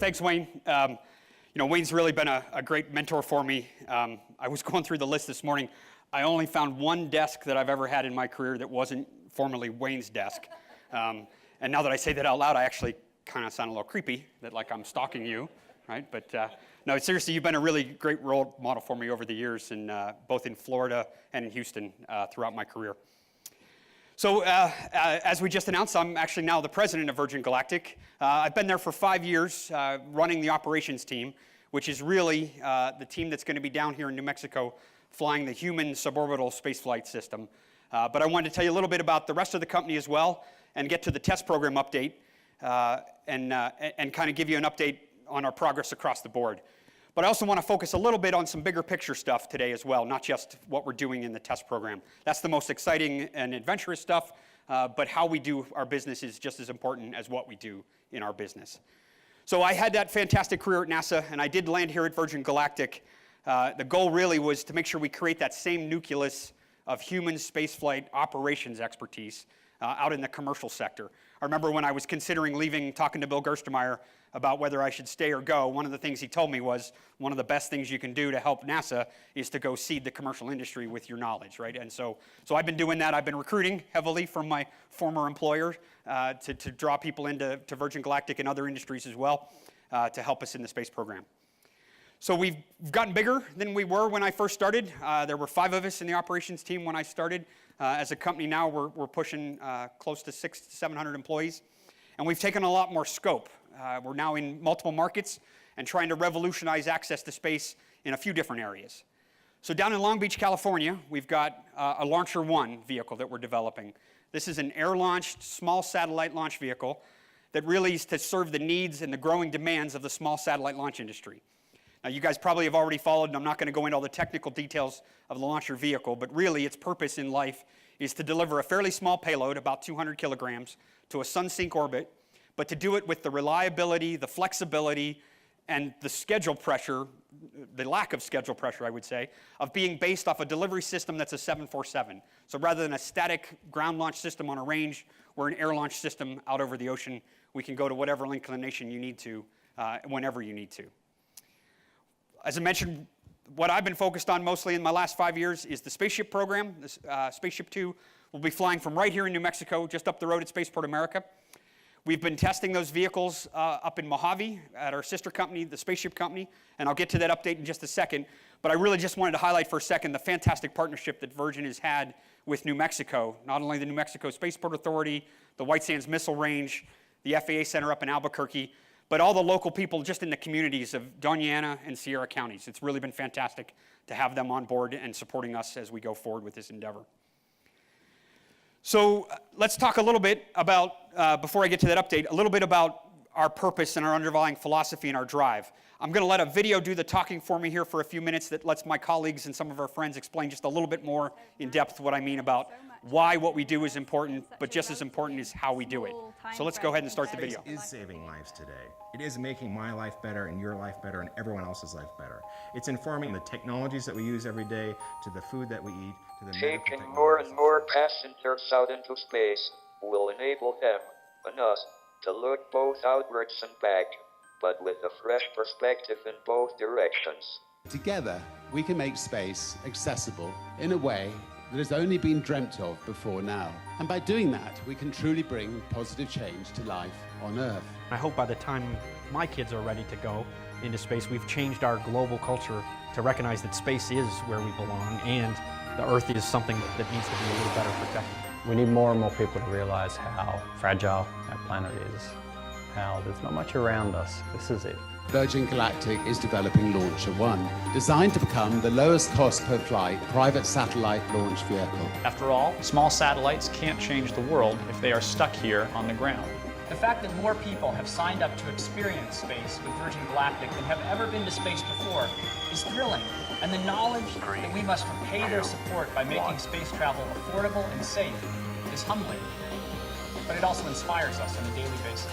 thanks, Wayne. Wayne's really been a great mentor for me. I was going through the list this morning. I only found one desk that I've ever had in my career that wasn't formerly Wayne's desk. And now that I say that out loud, I actually kind of sound a little creepy, that like I'm stalking you, right? But no, seriously, you've been a really great role model for me over the years, both in Florida and in Houston throughout my career. So as we just announced, I'm actually now the president of Virgin Galactic. I've been there for 5 years running the operations team, which is really the team that's going to be down here in New Mexico flying the human suborbital spaceflight system. But I wanted to tell you a little bit about the rest of the company as well and get to the test program update and kind of give you an update on our progress across the board. But I also want to focus a little bit on some bigger picture stuff today as well, not just what we're doing in the test program. That's the most exciting and adventurous stuff, but how we do our business is just as important as what we do in our business. So I had that fantastic career at NASA, and I did land here at Virgin Galactic. The goal really was to make sure we create that same nucleus of human spaceflight operations expertise out in the commercial sector. I remember when I was considering leaving, talking to Bill Gerstenmaier about whether I should stay or go, one of the things he told me was one of the best things you can do to help NASA is to go seed the commercial industry with your knowledge, right? And so I've been doing that. I've been recruiting heavily from my former employer to draw people into Virgin Galactic and other industries as well to help us in the space program. So we've gotten bigger than we were when I first started. There were 5 of us in the operations team when I started. As a company now, we're pushing close to 600 to 700 employees. And we've taken a lot more scope. We're now in multiple markets and trying to revolutionize access to space in a few different areas. So down in Long Beach, California, we've got a Launcher One vehicle that we're developing. This is an air-launched, small satellite launch vehicle that really is to serve the needs and the growing demands of the small satellite launch industry. Now, you guys probably have already followed, and I'm not going to go into all the technical details of the launcher vehicle, but really its purpose in life is to deliver a fairly small payload, about 200 kilograms, to a sun-sync orbit, but to do it with the reliability, the flexibility, and the schedule pressure, the lack of schedule pressure, I would say, of being based off a delivery system that's a 747. So rather than a static ground launch system on a range, we're an air launch system out over the ocean. We can go to whatever inclination you need to, whenever you need to. As I mentioned, what I've been focused on mostly in my last 5 years is the spaceship program. This, Spaceship 2 will be flying from right here in New Mexico, just up the road at Spaceport America. We've been testing those vehicles up in Mojave at our sister company, the Spaceship Company, and I'll get to that update in just a second. But I really just wanted to highlight for a second the fantastic partnership that Virgin has had with New Mexico, not only the New Mexico Spaceport Authority, the White Sands Missile Range, the FAA Center up in Albuquerque, but all the local people just in the communities of Doña Ana and Sierra counties. It's really been fantastic to have them on board and supporting us as we go forward with this endeavor. So let's talk a little bit about, before I get to that update, a little bit about our purpose and our underlying philosophy and our drive. I'm going to let a video do the talking for me here for a few minutes that lets my colleagues and some of our friends explain just a little bit more in depth what I mean about why what we do is important, but just as important is how we do it. So let's go ahead and start the video. Space is saving lives today. It is making my life better and your life better and everyone else's life better. It's informing the technologies that we use every day, to the food that we eat, to the taking more and more passengers out into space will enable them and us to look both outwards and back, but with a fresh perspective in both directions. Together, we can make space accessible in a way that has only been dreamt of before now. And by doing that, we can truly bring positive change to life on Earth. I hope by the time my kids are ready to go into space, we've changed our global culture to recognize that space is where we belong and the Earth is something that needs to be a little better protected. We need more and more people to realize how fragile our planet is, how there's not much around us. This is it. Virgin Galactic is developing Launcher One, designed to become the lowest cost per flight private satellite launch vehicle. After all, small satellites can't change the world if they are stuck here on the ground. The fact that more people have signed up to experience space with Virgin Galactic than have ever been to space before is thrilling. And the knowledge that we must repay their support by making space travel affordable and safe is humbling. But it also inspires us on a daily basis.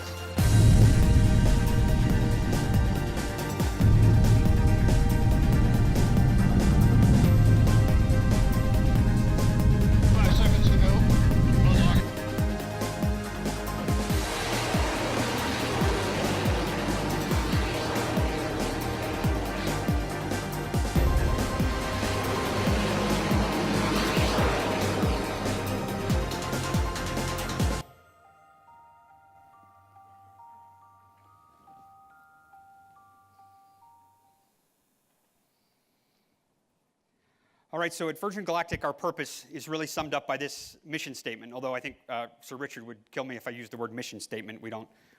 All right, so at Virgin Galactic, our purpose is really summed up by this mission statement, although I think Sir Richard would kill me if I used the word mission statement.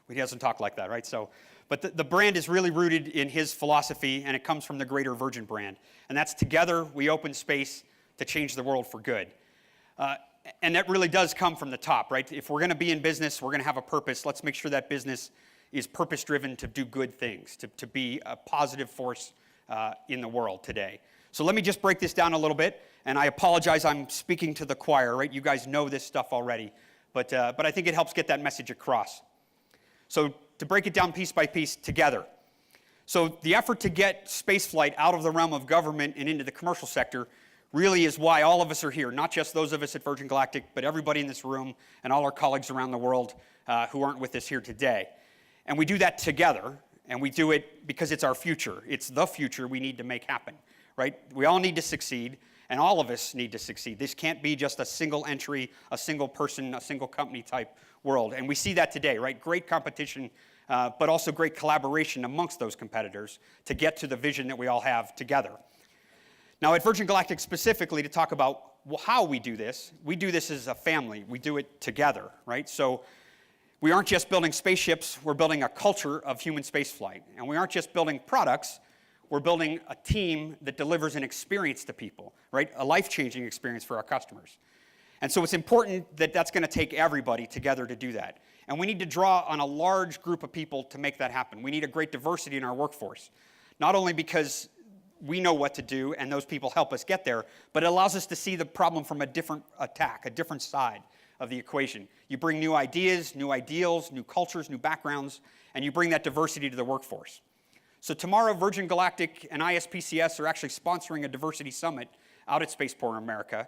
He doesn't talk like that, right? But the brand is really rooted in his philosophy, and it comes from the greater Virgin brand. And that's together we open space to change the world for good. And that really does come from the top, right? If we're going to be in business, we're going to have a purpose. Let's make sure that business is purpose-driven to do good things, to be a positive force in the world today. So let me just break this down a little bit, and I apologize, I'm speaking to the choir, right? You guys know this stuff already, but I think it helps get that message across. So to break it down piece by piece together. So the effort to get spaceflight out of the realm of government and into the commercial sector really is why all of us are here, not just those of us at Virgin Galactic, but everybody in this room and all our colleagues around the world who aren't with us here today. And we do that together, and we do it because it's our future. It's the future we need to make happen, right? We all need to succeed, and all of us need to succeed. This can't be just a single entry, a single person, a single company type world. And we see that today, right? Great competition, but also great collaboration amongst those competitors to get to the vision that we all have together. Now, at Virgin Galactic specifically, to talk about how we do this as a family. We do it together, right? So we aren't just building spaceships, we're building a culture of human spaceflight. And we aren't just building products, we're building a team that delivers an experience to people, right? A life-changing experience for our customers. And so it's important that that's going to take everybody together to do that. And we need to draw on a large group of people to make that happen. We need a great diversity in our workforce, not only because we know what to do and those people help us get there, but it allows us to see the problem from a different attack, a different side of the equation. You bring new ideas, new ideals, new cultures, new backgrounds, and you bring that diversity to the workforce. So tomorrow, Virgin Galactic and ISPCS are actually sponsoring a diversity summit out at Spaceport America.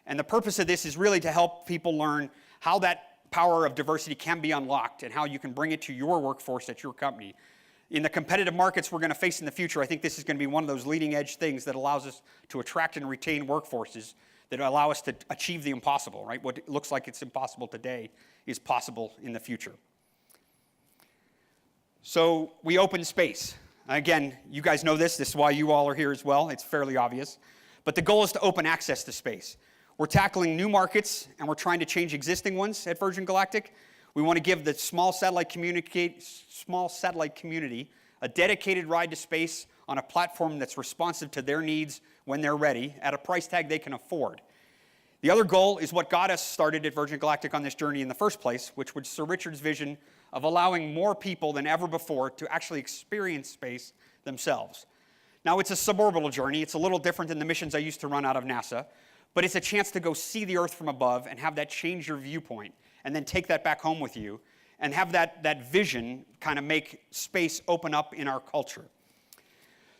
And the purpose of this is really to help people learn how that power of diversity can be unlocked and how you can bring it to your workforce at your company. In the competitive markets we're going to face in the future, I think this is going to be one of those leading edge things that allows us to attract and retain workforces that allow us to achieve the impossible, right? What looks like it's impossible today is possible in the future. So we open space. Again, you guys know this. This is why you all are here as well. It's fairly obvious. But the goal is to open access to space. We're tackling new markets, and we're trying to change existing ones at Virgin Galactic. We want to give the small satellite community a dedicated ride to space on a platform that's responsive to their needs when they're ready at a price tag they can afford. The other goal is what got us started at Virgin Galactic on this journey in the first place, which was Sir Richard's vision of allowing more people than ever before to actually experience space themselves. Now, it's a suborbital journey. It's a little different than the missions I used to run out of NASA, but it's a chance to go see the Earth from above and have that change your viewpoint, and then take that back home with you, and have that vision kind of make space open up in our culture.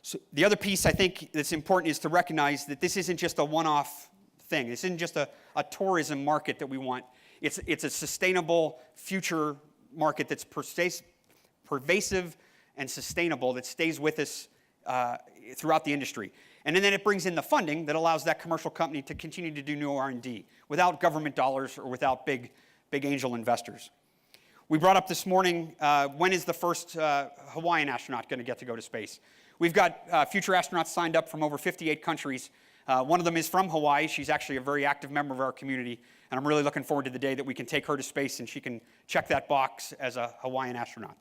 So the other piece I think that's important is to recognize that this isn't just a one-off thing. This isn't just a tourism market that we want. It's a sustainable future market that's pervasive and sustainable, that stays with us throughout the industry. And then it brings in the funding that allows that commercial company to continue to do new R&D without government dollars or without big angel investors. We brought up this morning, when is the first Hawaiian astronaut going to get to go to space? We've got future astronauts signed up from over 58 countries. One of them is from Hawaii. She's actually a very active member of our community, and I'm really looking forward to the day that we can take her to space and she can check that box as a Hawaiian astronaut.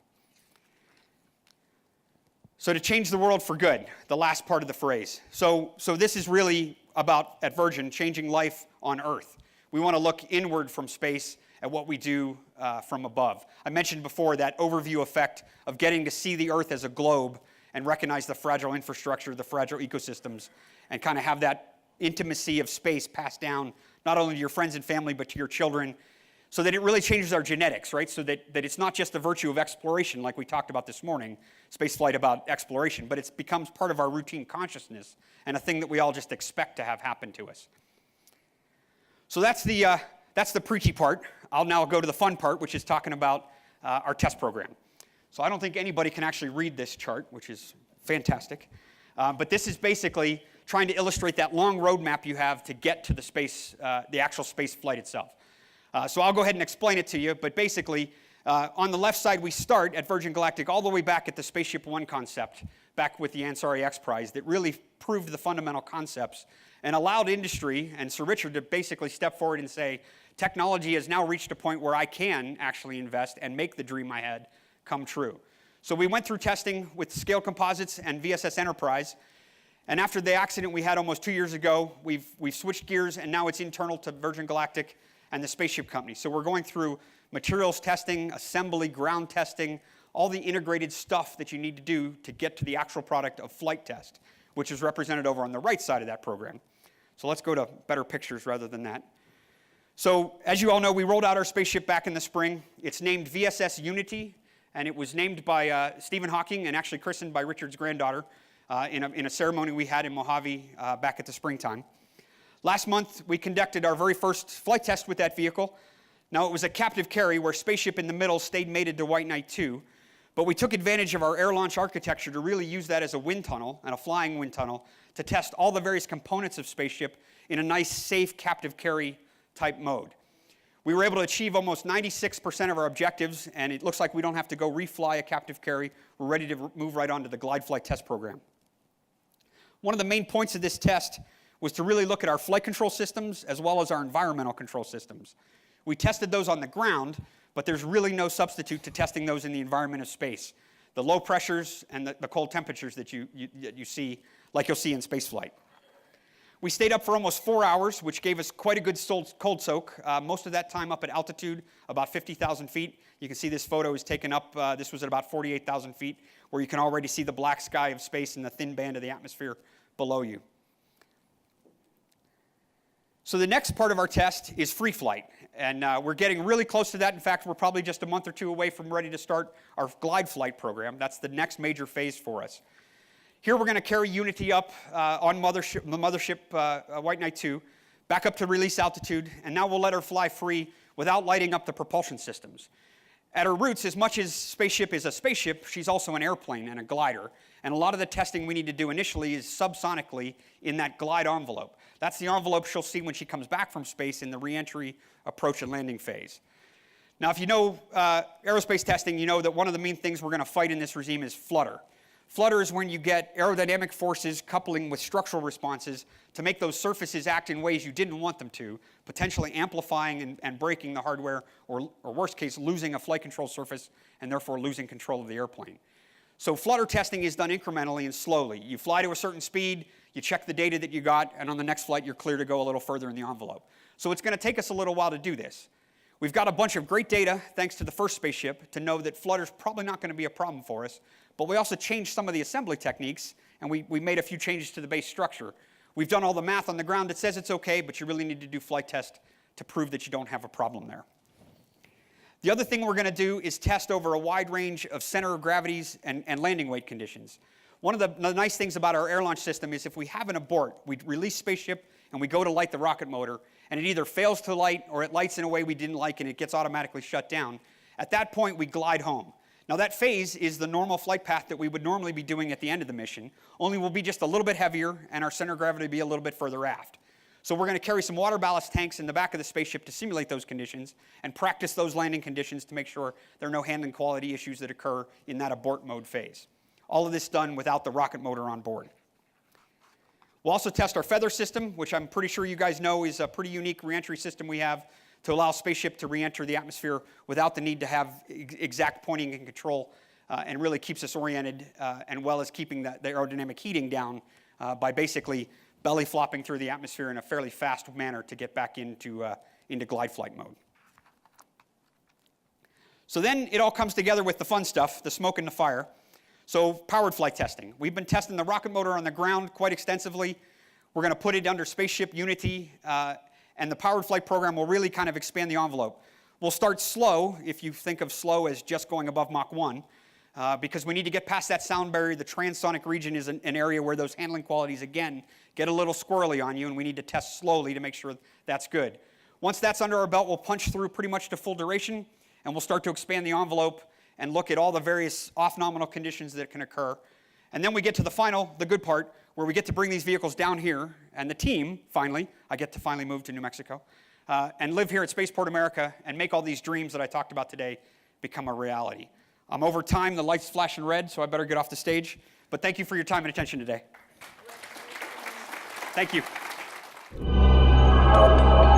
So to change the world for good, the last part of the phrase. So this is really about, at Virgin, changing life on Earth. We want to look inward from space at what we do from above. I mentioned before that overview effect of getting to see the Earth as a globe and recognize the fragile infrastructure, the fragile ecosystems, and kind of have that intimacy of space passed down not only to your friends and family, but to your children, so that it really changes our genetics, right? So that it's not just the virtue of exploration like we talked about this morning, spaceflight about exploration, but it becomes part of our routine consciousness and a thing that we all just expect to have happen to us. So that's the preachy part. I'll now go to the fun part, which is talking about our test program. So I don't think anybody can actually read this chart, which is fantastic. But this is basically trying to illustrate that long roadmap you have to get to the actual space flight itself. So I'll go ahead and explain it to you, but basically, on the left side, we start at Virgin Galactic all the way back at the Spaceship One concept, back with the Ansari X Prize, that really proved the fundamental concepts and allowed industry and Sir Richard to basically step forward and say, technology has now reached a point where I can actually invest and make the dream I had come true. So we went through testing with Scale Composites and VSS Enterprise, and after the accident we had almost 2 years ago, we've switched gears, and now it's internal to Virgin Galactic and the spaceship company. So we're going through materials testing, assembly, ground testing, all the integrated stuff that you need to do to get to the actual product of flight test, which is represented over on the right side of that program. So let's go to better pictures rather than that. So as you all know, we rolled out our spaceship back in the spring. It's named VSS Unity, and it was named by Stephen Hawking and actually christened by Richard's granddaughter in a ceremony we had in Mojave back at the springtime. Last month, we conducted our very first flight test with that vehicle. Now, it was a captive carry where Spaceship in the middle stayed mated to White Knight 2, but we took advantage of our air-launch architecture to really use that as a wind tunnel, and a flying wind tunnel, to test all the various components of Spaceship in a nice, safe, captive carry type mode. We were able to achieve almost 96% of our objectives, and it looks like we don't have to go refly a captive carry. We're ready to move right on to the glide flight test program. One of the main points of this test was to really look at our flight control systems as well as our environmental control systems. We tested those on the ground, but there's really no substitute to testing those in the environment of space. The low pressures and the cold temperatures that you see, like you'll see in spaceflight. We stayed up for almost 4 hours, which gave us quite a good cold soak. Most of that time up at altitude, about 50,000 feet. You can see this photo is taken up, this was at about 48,000 feet, where you can already see the black sky of space and the thin band of the atmosphere below you. So the next part of our test is free flight, and we're getting really close to that. In fact, we're probably just a month or two away from ready to start our glide flight program. That's the next major phase for us. Here we're going to carry Unity up on the mothership White Knight 2, back up to release altitude, and now we'll let her fly free without lighting up the propulsion systems. At her roots, as much as Spaceship is a spaceship, she's also an airplane and a glider. And a lot of the testing we need to do initially is subsonically in that glide envelope. That's the envelope she'll see when she comes back from space in the re-entry, approach, and landing phase. Now, if you know aerospace testing, you know that one of the main things we're going to fight in this regime is flutter. Flutter is when you get aerodynamic forces coupling with structural responses to make those surfaces act in ways you didn't want them to, potentially amplifying and breaking the hardware, or worst case, losing a flight control surface and therefore losing control of the airplane. So flutter testing is done incrementally and slowly. You fly to a certain speed, you check the data that you got, and on the next flight you're clear to go a little further in the envelope. So it's going to take us a little while to do this. We've got a bunch of great data, thanks to the first spaceship, to know that flutter's probably not going to be a problem for us. But we also changed some of the assembly techniques, and we made a few changes to the base structure. We've done all the math on the ground that says it's okay, but you really need to do flight test to prove that you don't have a problem there. The other thing we're going to do is test over a wide range of center of gravities and landing weight conditions. One of the nice things about our air launch system is if we have an abort, we release Spaceship and we go to light the rocket motor, and it either fails to light or it lights in a way we didn't like and it gets automatically shut down. At that point, we glide home. Now that phase is the normal flight path that we would normally be doing at the end of the mission, only we'll be just a little bit heavier and our center of gravity will be a little bit further aft. So we're going to carry some water ballast tanks in the back of the spaceship to simulate those conditions and practice those landing conditions to make sure there are no handling quality issues that occur in that abort mode phase. All of this done without the rocket motor on board. We'll also test our feather system, which I'm pretty sure you guys know is a pretty unique reentry system we have to allow Spaceship to re-enter the atmosphere without the need to have exact pointing and control, and really keeps us oriented, and well as keeping the aerodynamic heating down by basically belly flopping through the atmosphere in a fairly fast manner to get back into glide flight mode. So then it all comes together with the fun stuff, the smoke and the fire. So powered flight testing. We've been testing the rocket motor on the ground quite extensively. We're going to put it under Spaceship Unity, and the powered flight program will really kind of expand the envelope. We'll start slow, if you think of slow as just going above Mach 1, because we need to get past that sound barrier. The transonic region is an area where those handling qualities, again, get a little squirrely on you, and we need to test slowly to make sure that's good. Once that's under our belt, we'll punch through pretty much to full duration, and we'll start to expand the envelope and look at all the various off-nominal conditions that can occur. And then we get to the good part, where we get to bring these vehicles down here, and the team, I get to finally move to New Mexico, and live here at Spaceport America and make all these dreams that I talked about today become a reality. Over time, the light's flashing red, so I better get off the stage. But thank you for your time and attention today. Thank you. Galactic.